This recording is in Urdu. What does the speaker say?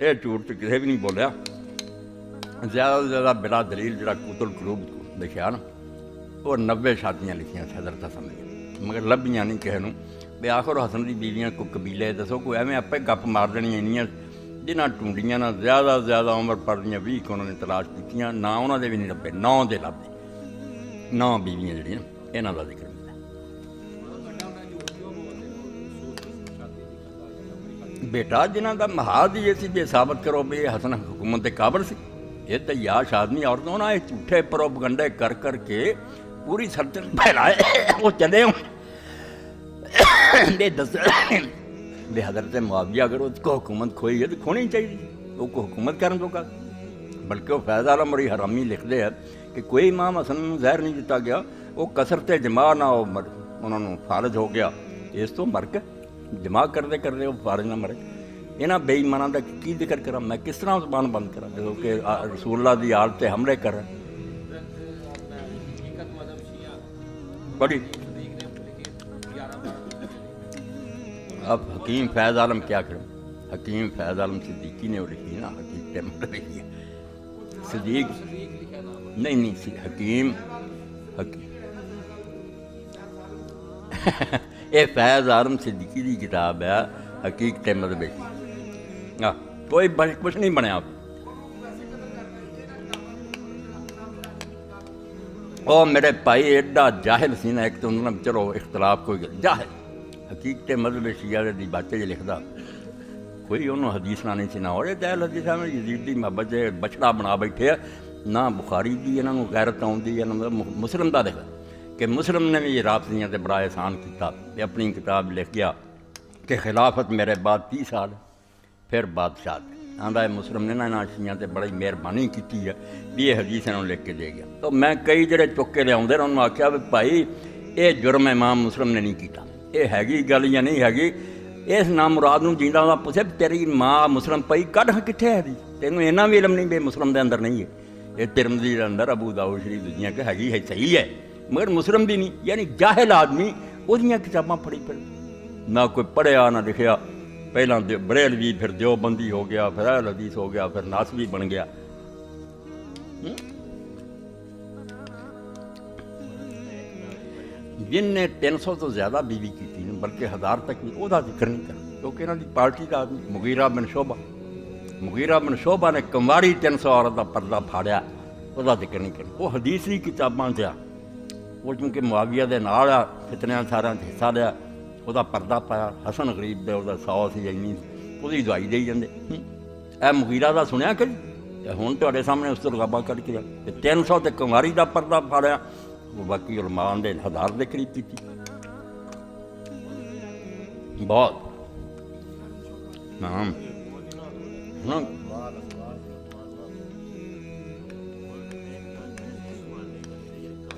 یہ جھوٹ تو کسی بھی نہیں بولیا. زیادہ سے زیادہ بلا دلیل جڑا قوت القلوب لکھا نا وہ 90 شادیاں لکھیاں حضرت حسن دیا مگر لبھیاں نہیں کسی نوں. بھی آخر حسن دی بیویاں کوئی قبیلے دسو کوئی ایویں آپ گپ مار دینیاں انیاں جنہیں ٹونڈیاں نہ زیادہ زیادہ عمر پڑھدیاں 20 انہوں نے تلاش کیتیاں نہ انہوں دے بھی نہیں لبے 9 دے لبے 9 بیویاں جڑیاں یہاں کا ذکر ملتا. بیٹا جنہ کا محاذ ہی یہ سی جی ثابت کرو بھی یہ حسن حکومت کے قابل سی. یہ تیاش آدمی عورتوں نے جھوٹے پروپگنڈے کر کر کے پوری سلطنت پھیلائے. وہ چلے ہوں بے حضرت معاویہ اگر اس کو حکومت کھوئی ہے تو کھونی چاہیے. وہ کو حکومت کرنے تو کا بلکہ وہ فیض عالم بڑی حرامی لکھتے ہیں کہ کوئی امام حسن زہر نہیں دیتا گیا. وہ کثرت جماع نہ انہوں نے فارغ ہو گیا اس تو مر کے جمع کرتے کرتے وہ فارغ نہ مرے. یہاں بے ایمانوں کا کی ذکر کرا میں کس طرح زبان بند کرا جو کہ رسول اللہ کی آل سے حملے کر رہے بڑی. اب حکیم فیض عالم کیا کریں. حکیم فیض عالم صدیقی نے وہ لکھی نا حکیم ٹیمر لکھی ہے صدیق نہیں حکیم یہ فیض عالم صدیقی کی کتاب ہے حقیق ٹیمر لکھی. کوئی کچھ نہیں بنیا. او میرے بھائی ایڈا جاہل سی نا ایک تو انہوں نے چلو اختلاف کوئی جاہل حقیقت مذہب شیعہ دی باتیں لکھدا کوئی انہوں حدیث نہ نہیں سی نہ ہو رہے جاہل حدیث میں یزید دی محبت بچڑا بنا بیٹھے نہ بخاری دی انہوں غیرت آؤندی ہے نہ مسلم دا لکھا کہ مسلم نے بھی یہ رافضیاں تے بڑا احسان کیتا. اپنی کتاب لکھ گیا کہ خلافت میرے بعد 30 سال پھر بادشاہ آندا ہے مسلم نے نا شیعہ تے بڑی مہربانی کی ہے بھی یہ حدیث انہوں لکھ کے دے گیا. تو میں کئی جڑے چک کے لے آؤندے انہوں نے آخیا بھی بھائی یہ جرم امام مسلم نے نہیں کیتا. یہ ہے گل یا نہیں ہے اس نام مراد نوں جیندا دا پوچھے تیری ماں مسلم پئی کڈ کتنے ہے تینوں اینا بھی علم نہیں بے مسلم دے اندر نہیں ہے. یہ ترمذی دے اندر ابو داؤد شریف دنیا کہ ہے صحیح ہے مگر مسلم دی نہیں. یعنی جاہل آدمی وہ کتاباں پڑھی پڑھ نہ کوئی پڑھیا نہ لکھیا. پہلا بریلوی پھر دیوبندی ہو گیا پھر اہل حدیث ہو گیا پھر ناسبی بن گیا. جن نے 300 تو زیادہ بیوی کی تھی بلکہ 1000 تک بھی وہ ذکر نہیں کرنا کیونکہ انہوں کی پارٹی کا آدمی مغیرہ بن شعبہ نے کماری 300 عورت کا پردہ پھاڑیا وہ ذکر نہیں کرنا. وہ حدیث کی کتاباں سے وہ چونکہ معاویہ دے نال فتنیاں سارا حصہ لیا وہ پردہ پایا. حسن غریب دے وہ 100 سی اینی وہی دوائی دے جاندے. اے مغیرہ دا سنیا کہ ہوں تے سامنے اس رغبہ کر کے 300 تے کماری دا پردہ پھاڑیا. وہ باقی علماء نے 1000 دے قریب کی بہت